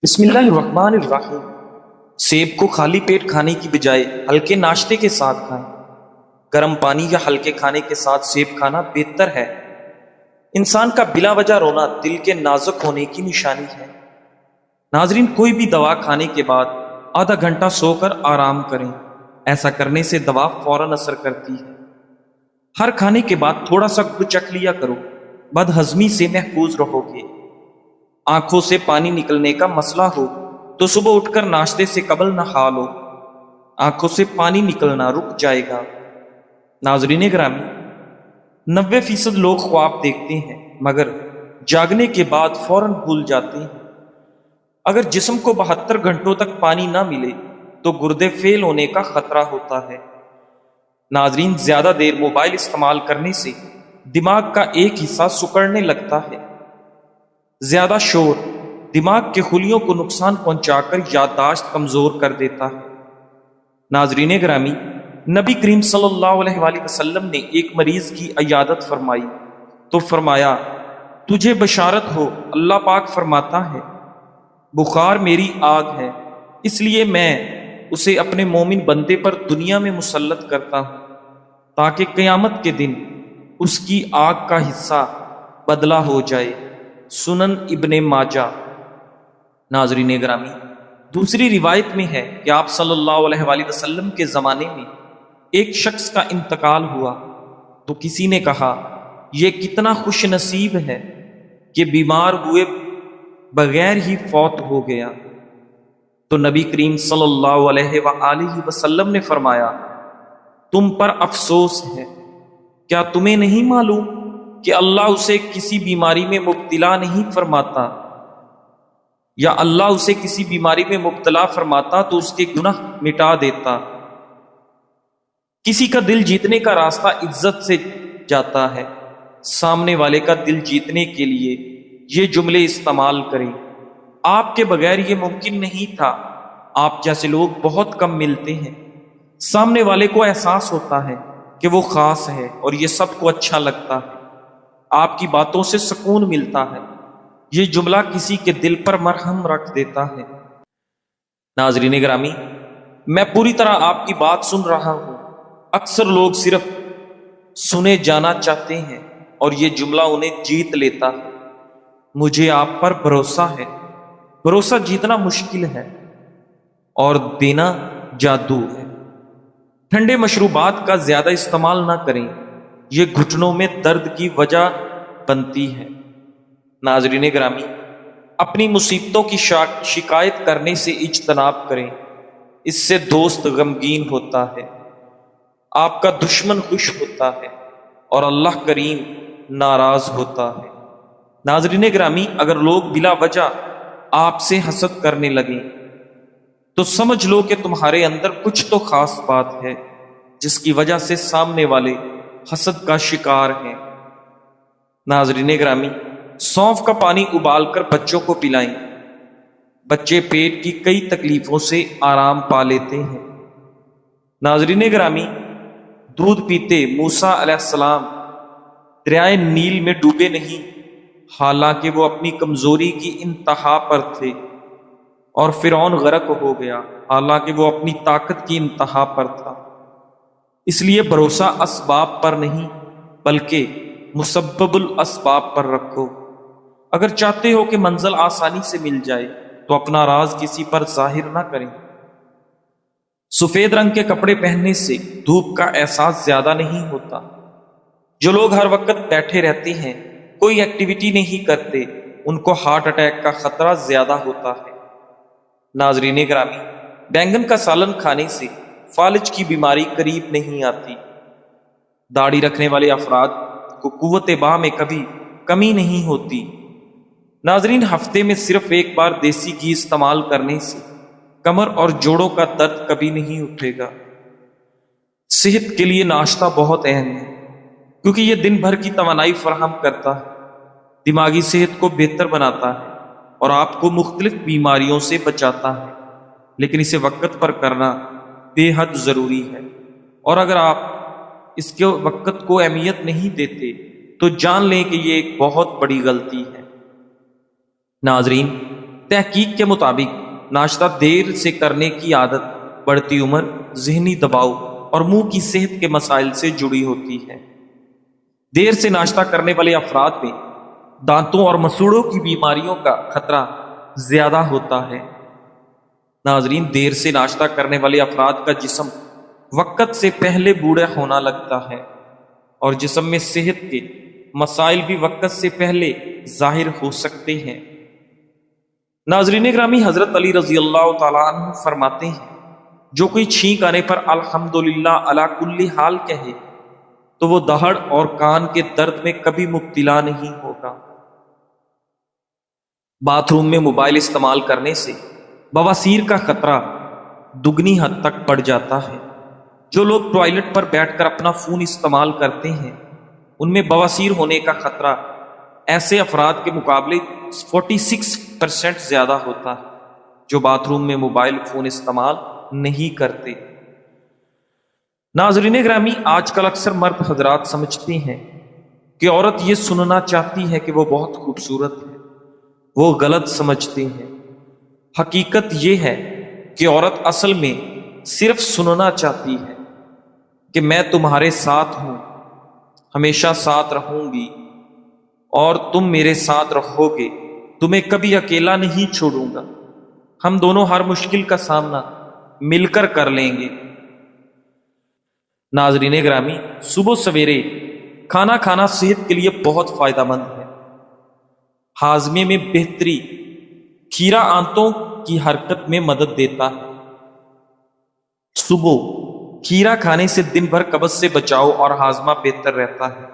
بسم اللہ الرحمن الرحیم۔ سیب کو خالی پیٹ کھانے کی بجائے ہلکے ناشتے کے ساتھ کھائیں۔ گرم پانی یا ہلکے کھانے کے ساتھ سیب کھانا بہتر ہے۔ انسان کا بلا وجہ رونا دل کے نازک ہونے کی نشانی ہے۔ ناظرین، کوئی بھی دوا کھانے کے بعد آدھا گھنٹہ سو کر آرام کریں۔ ایسا کرنے سے دوا فوراً اثر کرتی ہے۔ ہر کھانے کے بعد تھوڑا سا گڑ چکھ لیا کرو، بد ہضمی سے محفوظ رہو گے۔ آنکھوں سے پانی نکلنے کا مسئلہ ہو تو صبح اٹھ کر ناشتے سے قبل نہا لو، آنکھوں سے پانی نکلنا رک جائے گا۔ ناظرین گرامی، 90% لوگ خواب دیکھتے ہیں مگر جاگنے کے بعد فوراً بھول جاتے ہیں۔ اگر جسم کو 72 گھنٹوں تک پانی نہ ملے تو گردے فیل ہونے کا خطرہ ہوتا ہے۔ ناظرین، زیادہ دیر موبائل استعمال کرنے سے دماغ کا ایک حصہ سکڑنے لگتا ہے۔ زیادہ شور دماغ کے خلیوں کو نقصان پہنچا کر یادداشت کمزور کر دیتا ہے۔ ناظرین گرامی، نبی کریم صلی اللہ علیہ وآلہ وسلم نے ایک مریض کی عیادت فرمائی تو فرمایا، تجھے بشارت ہو، اللہ پاک فرماتا ہے، بخار میری آگ ہے، اس لیے میں اسے اپنے مومن بندے پر دنیا میں مسلط کرتا ہوں تاکہ قیامت کے دن اس کی آگ کا حصہ بدلہ ہو جائے۔ سنن ابن ماجہ۔ ناظرین گرامی، دوسری روایت میں ہے کہ آپ صلی اللہ علیہ وآلہ وسلم کے زمانے میں ایک شخص کا انتقال ہوا تو کسی نے کہا، یہ کتنا خوش نصیب ہے کہ بیمار ہوئے بغیر ہی فوت ہو گیا۔ تو نبی کریم صلی اللہ علیہ وآلہ وسلم نے فرمایا، تم پر افسوس ہے، کیا تمہیں نہیں معلوم کہ اللہ اسے کسی بیماری میں مبتلا نہیں فرماتا، یا اللہ اسے کسی بیماری میں مبتلا فرماتا تو اس کے گناہ مٹا دیتا۔ کسی کا دل جیتنے کا راستہ عزت سے جاتا ہے۔ سامنے والے کا دل جیتنے کے لیے یہ جملے استعمال کریں، آپ کے بغیر یہ ممکن نہیں تھا، آپ جیسے لوگ بہت کم ملتے ہیں۔ سامنے والے کو احساس ہوتا ہے کہ وہ خاص ہے اور یہ سب کو اچھا لگتا ہے، آپ کی باتوں سے سکون ملتا ہے۔ یہ جملہ کسی کے دل پر مرہم رکھ دیتا ہے۔ ناظرین گرامی، میں پوری طرح آپ کی بات سن رہا ہوں۔ اکثر لوگ صرف سنے جانا چاہتے ہیں اور یہ جملہ انہیں جیت لیتا ہے۔ مجھے آپ پر بھروسہ ہے۔ بھروسہ جیتنا مشکل ہے اور دینا جادو ہے۔ ٹھنڈے مشروبات کا زیادہ استعمال نہ کریں، یہ گھٹنوں میں درد کی وجہ بنتی ہے۔ ناظرین گرامی، اپنی مصیبتوں کی شکایت کرنے سے اجتناب کریں، اس سے دوست غمگین ہوتا ہے، آپ کا دشمن خوش ہوتا ہے اور اللہ کریم ناراض ہوتا ہے۔ ناظرین گرامی، اگر لوگ بلا وجہ آپ سے حسد کرنے لگیں تو سمجھ لو کہ تمہارے اندر کچھ تو خاص بات ہے جس کی وجہ سے سامنے والے حسد کا شکار ہیں۔ ناظرین گرامی، سونف کا پانی ابال کر بچوں کو پلائیں، بچے پیٹ کی کئی تکلیفوں سے آرام پا لیتے ہیں۔ ناظرین گرامی، دودھ پیتے موسیٰ علیہ السلام دریائے نیل میں ڈوبے نہیں، حالانکہ وہ اپنی کمزوری کی انتہا پر تھے، اور فرعون غرق ہو گیا حالانکہ وہ اپنی طاقت کی انتہا پر تھا۔ اس لیے بھروسہ اسباب پر نہیں بلکہ مسبب الاسباب پر رکھو۔ اگر چاہتے ہو کہ منزل آسانی سے مل جائے تو اپنا راز کسی پر ظاہر نہ کریں۔ سفید رنگ کے کپڑے پہننے سے دھوپ کا احساس زیادہ نہیں ہوتا۔ جو لوگ ہر وقت بیٹھے رہتے ہیں، کوئی ایکٹیویٹی نہیں کرتے، ان کو ہارٹ اٹیک کا خطرہ زیادہ ہوتا ہے۔ ناظرین گرامی، بینگن کا سالن کھانے سے فالج کی بیماری قریب نہیں آتی۔ داڑھی رکھنے والے افراد کو قوت باہ میں کبھی کمی نہیں ہوتی۔ ناظرین، ہفتے میں صرف ایک بار دیسی گھی استعمال کرنے سے کمر اور جوڑوں کا درد کبھی نہیں اٹھے گا۔ صحت کے لیے ناشتہ بہت اہم ہے کیونکہ یہ دن بھر کی توانائی فراہم کرتا ہے، دماغی صحت کو بہتر بناتا ہے اور آپ کو مختلف بیماریوں سے بچاتا ہے، لیکن اسے وقت پر کرنا بے حد ضروری ہے، اور اگر آپ اس کے وقت کو اہمیت نہیں دیتے تو جان لیں کہ یہ ایک بہت بڑی غلطی ہے۔ ناظرین، تحقیق کے مطابق ناشتہ دیر سے کرنے کی عادت بڑھتی عمر، ذہنی دباؤ اور منہ کی صحت کے مسائل سے جڑی ہوتی ہے۔ دیر سے ناشتہ کرنے والے افراد میں دانتوں اور مسوڑوں کی بیماریوں کا خطرہ زیادہ ہوتا ہے۔ ناظرین، دیر سے ناشتہ کرنے والے افراد کا جسم وقت سے پہلے بوڑھا ہونا لگتا ہے اور جسم میں صحت کے مسائل بھی وقت سے پہلے ظاہر ہو سکتے ہیں۔ ناظرین گرامی، حضرت علی رضی اللہ تعالیٰ عنہ فرماتے ہیں، جو کوئی چھینک آنے پر الحمدللہ علی کل حال کہے تو وہ دہڑ اور کان کے درد میں کبھی مبتلا نہیں ہوگا۔ باتھ روم میں موبائل استعمال کرنے سے بواسیر کا خطرہ دگنی حد تک بڑھ جاتا ہے۔ جو لوگ ٹوائلٹ پر بیٹھ کر اپنا فون استعمال کرتے ہیں ان میں بواسیر ہونے کا خطرہ ایسے افراد کے مقابلے 46% زیادہ ہوتا ہے جو باتھ روم میں موبائل فون استعمال نہیں کرتے۔ ناظرین گرامی، آج کل اکثر مرد حضرات سمجھتے ہیں کہ عورت یہ سننا چاہتی ہے کہ وہ بہت خوبصورت ہے۔ وہ غلط سمجھتے ہیں۔ حقیقت یہ ہے کہ عورت اصل میں صرف سننا چاہتی ہے کہ میں تمہارے ساتھ ہوں، ہمیشہ ساتھ رہوں گی اور تم میرے ساتھ رہو گے، تمہیں کبھی اکیلا نہیں چھوڑوں گا، ہم دونوں ہر مشکل کا سامنا مل کر کر لیں گے۔ ناظرین گرامی، صبح سویرے کھانا کھانا صحت کے لیے بہت فائدہ مند ہے۔ ہاضمے میں بہتری، کھیرا آنتوں کی حرکت میں مدد دیتا ہے۔ صبح کھیرا کھانے سے دن بھر قبض سے بچاؤ اور ہاضمہ بہتر رہتا ہے۔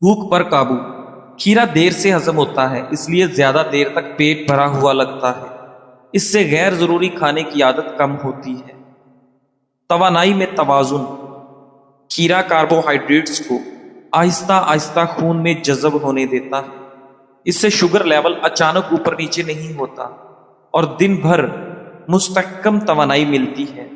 بھوک پر قابو، کھیرا دیر سے ہضم ہوتا ہے، اس لیے زیادہ دیر تک پیٹ بھرا ہوا لگتا ہے۔ اس سے غیر ضروری کھانے کی عادت کم ہوتی ہے۔ توانائی میں توازن، کھیرا کاربوہائیڈریٹس کو آہستہ آہستہ خون میں جذب ہونے دیتا ہے۔ اس سے شوگر لیول اچانک اوپر نیچے نہیں ہوتا اور دن بھر مستحکم توانائی ملتی ہے۔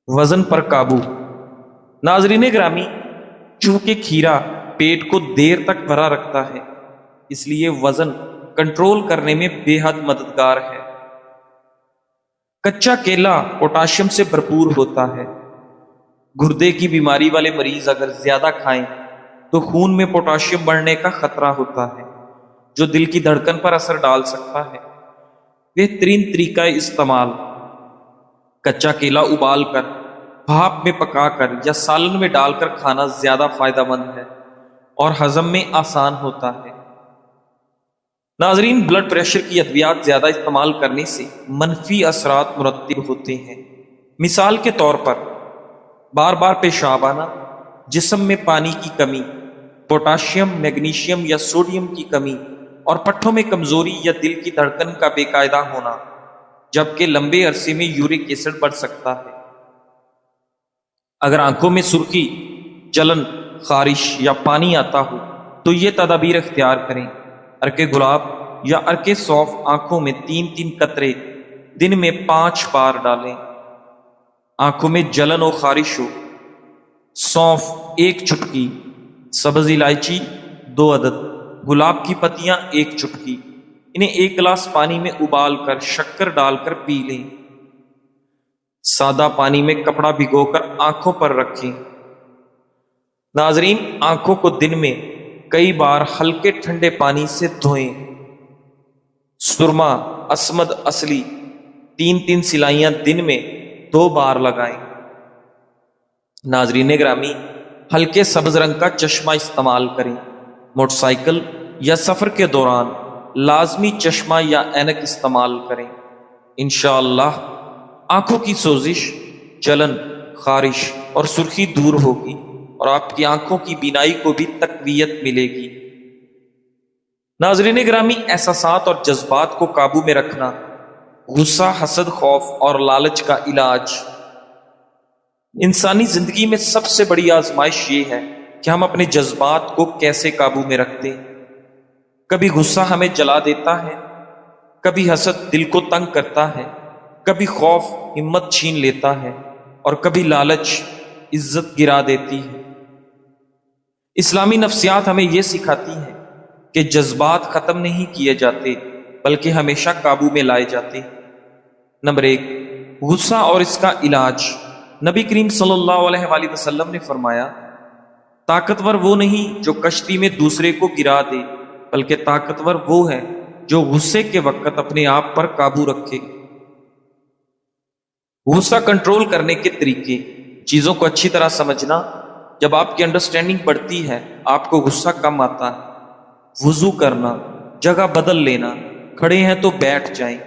وزن پر قابو، ناظرین گرامی، چونکہ کھیرا پیٹ کو دیر تک بھرا رکھتا ہے اس لیے وزن کنٹرول کرنے میں بے حد مددگار ہے۔ کچا کیلا پوٹاشیم سے بھرپور ہوتا ہے۔ گردے کی بیماری والے مریض اگر زیادہ کھائیں تو خون میں پوٹاشیم بڑھنے کا خطرہ ہوتا ہے جو دل کی دھڑکن پر اثر ڈال سکتا ہے۔ بہترین طریقہ استعمال: کچا کیلا ابال کر، بھاپ میں پکا کر یا سالن میں ڈال کر کھانا زیادہ فائدہ مند ہے اور ہضم میں آسان ہوتا ہے۔ ناظرین، بلڈ پریشر کی ادویات زیادہ استعمال کرنے سے منفی اثرات مرتب ہوتے ہیں۔ مثال کے طور پر بار بار پیشاب آنا، جسم میں پانی کی کمی، پوٹاشیم، میگنیشیم یا سوڈیم کی کمی اور پٹھوں میں کمزوری یا دل کی دھڑکن کا بے قاعدہ ہونا، جبکہ لمبے عرصے میں یورک ایسڈ بڑھ سکتا ہے۔ اگر آنکھوں میں سرخی، جلن، خارش یا پانی آتا ہو تو یہ تدابیر اختیار کریں۔ ارک گلاب یا ارک سونف آنکھوں میں 3 قطرے دن میں 5 بار ڈالیں۔ آنکھوں میں جلن و خارش ہو، سونف 1 چٹکی، سبز الائچی 2 عدد، گلاب کی پتیاں 1 چٹکی، انہیں 1 گلاس پانی میں ابال کر شکر ڈال کر پی لیں۔ سادہ پانی میں کپڑا بھگو کر آنکھوں پر رکھیں۔ ناظرین، آنکھوں کو دن میں کئی بار ہلکے ٹھنڈے پانی سے دھوئیں۔ سرما، اسمد اصلی 3 سلائیاں دن میں 2 بار لگائیں۔ ناظرین گرامی، ہلکے سبز رنگ کا چشمہ استعمال کریں۔ موٹر سائیکل یا سفر کے دوران لازمی چشمہ یا اینک استعمال کریں۔ انشاءاللہ آنکھوں کی سوزش، جلن، خارش اور سرخی دور ہوگی اور آپ کی آنکھوں کی بینائی کو بھی تقویت ملے گی۔ ناظرین گرامی، احساسات اور جذبات کو قابو میں رکھنا، غصہ، حسد، خوف اور لالچ کا علاج۔ انسانی زندگی میں سب سے بڑی آزمائش یہ ہے کہ ہم اپنے جذبات کو کیسے قابو میں رکھتے ہیں۔ کبھی غصہ ہمیں جلا دیتا ہے، کبھی حسد دل کو تنگ کرتا ہے، کبھی خوف ہمت چھین لیتا ہے اور کبھی لالچ عزت گرا دیتی ہے۔ اسلامی نفسیات ہمیں یہ سکھاتی ہے کہ جذبات ختم نہیں کیے جاتے بلکہ ہمیشہ قابو میں لائے جاتے ہیں۔ نمبر 1، غصہ اور اس کا علاج۔ نبی کریم صلی اللہ علیہ وآلہ وسلم نے فرمایا، طاقتور وہ نہیں جو کشتی میں دوسرے کو گرا دے، بلکہ طاقتور وہ ہے جو غصے کے وقت اپنے آپ پر قابو رکھے۔ غصہ کنٹرول کرنے کے طریقے۔ چیزوں کو اچھی طرح سمجھنا۔ جب آپ کی انڈرسٹینڈنگ بڑھتی ہے آپ کو غصہ کم آتا ہے۔ وضو کرنا، جگہ بدل لینا، کھڑے ہیں تو بیٹھ جائیں،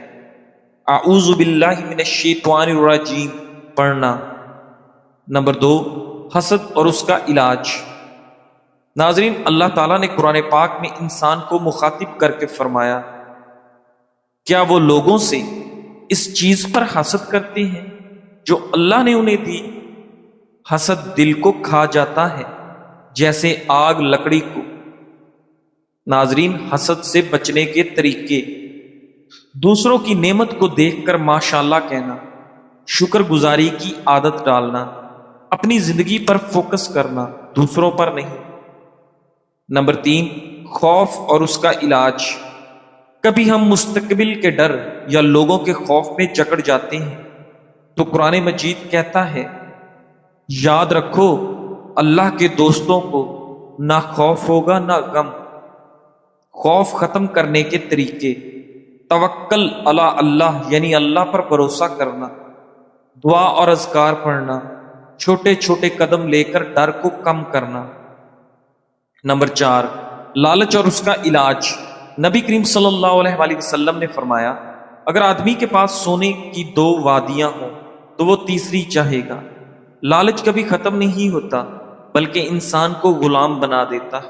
اعوذ باللہ من الشیطان الرجیم پڑھنا۔ نمبر 2، حسد اور اس کا علاج۔ ناظرین، اللہ تعالیٰ نے قرآن پاک میں انسان کو مخاطب کر کے فرمایا، کیا وہ لوگوں سے اس چیز پر حسد کرتے ہیں جو اللہ نے انہیں دی؟ حسد دل کو کھا جاتا ہے جیسے آگ لکڑی کو۔ ناظرین، حسد سے بچنے کے طریقے۔ دوسروں کی نعمت کو دیکھ کر ماشاءاللہ کہنا، شکر گزاری کی عادت ڈالنا، اپنی زندگی پر فوکس کرنا، دوسروں پر نہیں۔ نمبر 3، خوف اور اس کا علاج۔ کبھی ہم مستقبل کے ڈر یا لوگوں کے خوف میں جکڑ جاتے ہیں تو قرآن مجید کہتا ہے، یاد رکھو اللہ کے دوستوں کو نہ خوف ہوگا نہ غم۔ خوف ختم کرنے کے طریقے۔ توکل علی اللہ یعنی اللہ پر بھروسہ کرنا، دعا اور اذکار پڑھنا، چھوٹے چھوٹے قدم لے کر ڈر کو کم کرنا۔ نمبر 4، لالچ اور اس کا علاج۔ نبی کریم صلی اللہ علیہ وآلہ وسلم نے فرمایا، اگر آدمی کے پاس سونے کی 2 وادیاں ہوں تو وہ تیسری چاہے گا۔ لالچ کبھی ختم نہیں ہوتا بلکہ انسان کو غلام بنا دیتا ہے۔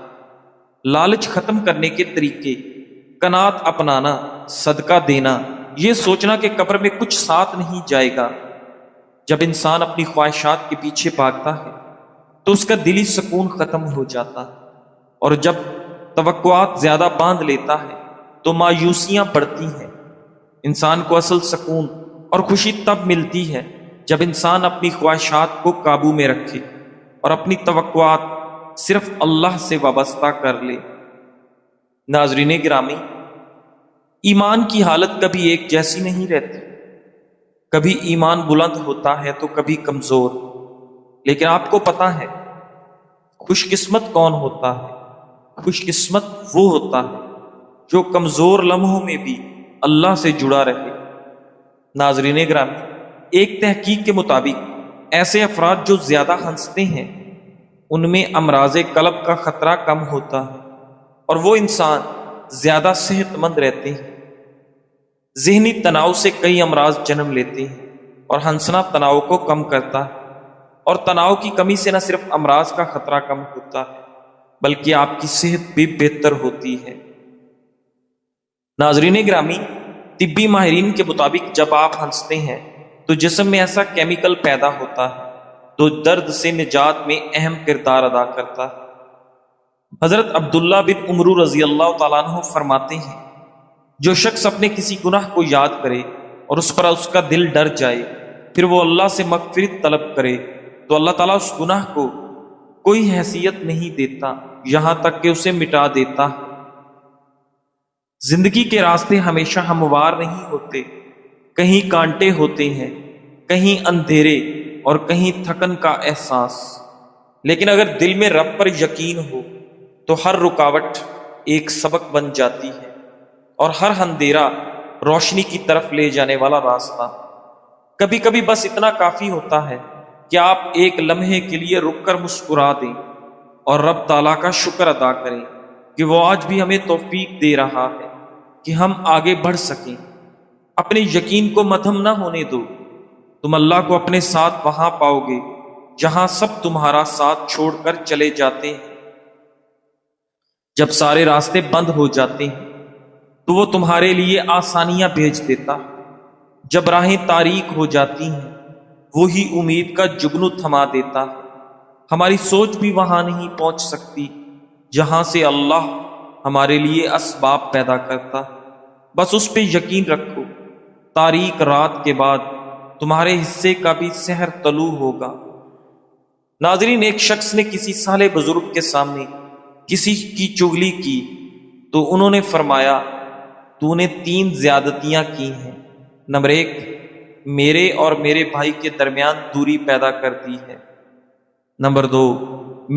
لالچ ختم کرنے کے طریقے۔ قناعت اپنانا، صدقہ دینا، یہ سوچنا کہ قبر میں کچھ ساتھ نہیں جائے گا۔ جب انسان اپنی خواہشات کے پیچھے بھاگتا ہے تو اس کا دلی سکون ختم ہو جاتا ہے، اور جب توقعات زیادہ باندھ لیتا ہے تو مایوسیاں بڑھتی ہیں۔ انسان کو اصل سکون اور خوشی تب ملتی ہے جب انسان اپنی خواہشات کو قابو میں رکھے اور اپنی توقعات صرف اللہ سے وابستہ کر لے۔ ناظرین گرامی، ایمان کی حالت کبھی ایک جیسی نہیں رہتی۔ کبھی ایمان بلند ہوتا ہے تو کبھی کمزور، لیکن آپ کو پتا ہے خوش قسمت کون ہوتا ہے؟ خوش قسمت وہ ہوتا ہے جو کمزور لمحوں میں بھی اللہ سے جڑا رہے۔ ناظرین گرامی، ایک تحقیق کے مطابق ایسے افراد جو زیادہ ہنستے ہیں ان میں امراض قلب کا خطرہ کم ہوتا ہے، اور وہ انسان زیادہ صحت مند رہتے ہیں۔ ذہنی تناؤ سے کئی امراض جنم لیتے ہیں، اور ہنسنا تناؤ کو کم کرتا ہے، اور تناؤ کی کمی سے نہ صرف امراض کا خطرہ کم ہوتا ہے بلکہ آپ کی صحت بھی بہتر ہوتی ہے۔ ناظرین گرامی، طبی ماہرین کے مطابق جب آپ ہنستے ہیں تو جسم میں ایسا کیمیکل پیدا ہوتا ہے تو درد سے نجات میں اہم کردار ادا کرتا ہے۔ حضرت عبداللہ بن عمرو رضی اللہ تعالیٰ عنہ فرماتے ہیں، جو شخص اپنے کسی گناہ کو یاد کرے اور اس پر اس کا دل ڈر جائے، پھر وہ اللہ سے مغفرت طلب کرے تو اللہ تعالیٰ اس گناہ کو کوئی حیثیت نہیں دیتا یہاں تک کہ اسے مٹا دیتا۔ زندگی کے راستے ہمیشہ ہموار نہیں ہوتے، کہیں کانٹے ہوتے ہیں، کہیں اندھیرے اور کہیں تھکن کا احساس، لیکن اگر دل میں رب پر یقین ہو تو ہر رکاوٹ ایک سبق بن جاتی ہے اور ہر اندھیرا روشنی کی طرف لے جانے والا راستہ۔ کبھی کبھی بس اتنا کافی ہوتا ہے کہ آپ ایک لمحے کے لیے رک کر مسکرا دیں اور رب تعالیٰ کا شکر ادا کریں کہ وہ آج بھی ہمیں توفیق دے رہا ہے کہ ہم آگے بڑھ سکیں۔ اپنے یقین کو مدھم نہ ہونے دو، تم اللہ کو اپنے ساتھ وہاں پاؤ گے جہاں سب تمہارا ساتھ چھوڑ کر چلے جاتے ہیں۔ جب سارے راستے بند ہو جاتے ہیں تو وہ تمہارے لیے آسانیاں بھیج دیتا۔ جب راہیں تاریک ہو جاتی ہیں وہی امید کا جگنو تھما دیتا۔ ہماری سوچ بھی وہاں نہیں پہنچ سکتی جہاں سے اللہ ہمارے لیے اسباب پیدا کرتا۔ بس اس پہ یقین رکھو، تاریک رات کے بعد تمہارے حصے کا بھی سحر طلوع ہوگا۔ ناظرین، ایک شخص نے کسی صالح بزرگ کے سامنے کسی کی چغلی کی تو انہوں نے فرمایا تو نے 3 زیادتیاں کی ہیں۔ نمبر 1، میرے اور میرے بھائی کے درمیان دوری پیدا کر دی ہے۔ نمبر 2،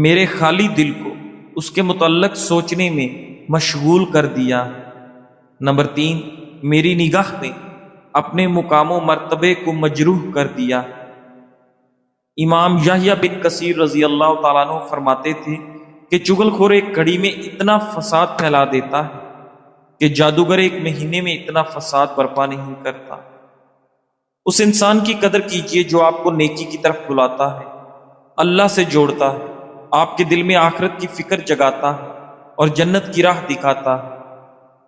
میرے خالی دل کو اس کے متعلق سوچنے میں مشغول کر دیا۔ نمبر 3، میری نگاہ میں اپنے مقام و مرتبے کو مجروح کر دیا۔ امام یحییٰ بن کثیر رضی اللہ تعالیٰ عنہ فرماتے تھے کہ چغل خور ایک گھڑی میں اتنا فساد پھیلا دیتا ہے کہ جادوگر ایک مہینے میں اتنا فساد برپا نہیں کرتا۔ اس انسان کی قدر کیجیے جو آپ کو نیکی کی طرف بلاتا ہے، اللہ سے جوڑتا ہے، آپ کے دل میں آخرت کی فکر جگاتا ہے اور جنت کی راہ دکھاتا ہے۔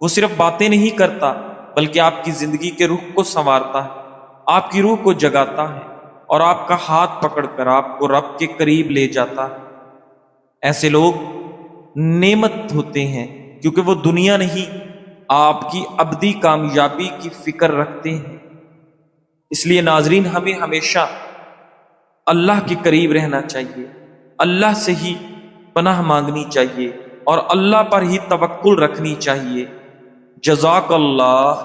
وہ صرف باتیں نہیں کرتا بلکہ آپ کی زندگی کے رخ کو سنوارتا ہے، آپ کی روح کو جگاتا ہے اور آپ کا ہاتھ پکڑ کر آپ کو رب کے قریب لے جاتا ہے۔ ایسے لوگ نعمت ہوتے ہیں کیونکہ وہ دنیا نہیں، آپ کی ابدی کامیابی کی فکر رکھتے ہیں۔ اس لیے ناظرین، ہمیں ہمیشہ اللہ کے قریب رہنا چاہیے، اللہ سے ہی پناہ مانگنی چاہیے اور اللہ پر ہی توکل رکھنی چاہیے۔ جزاک اللہ۔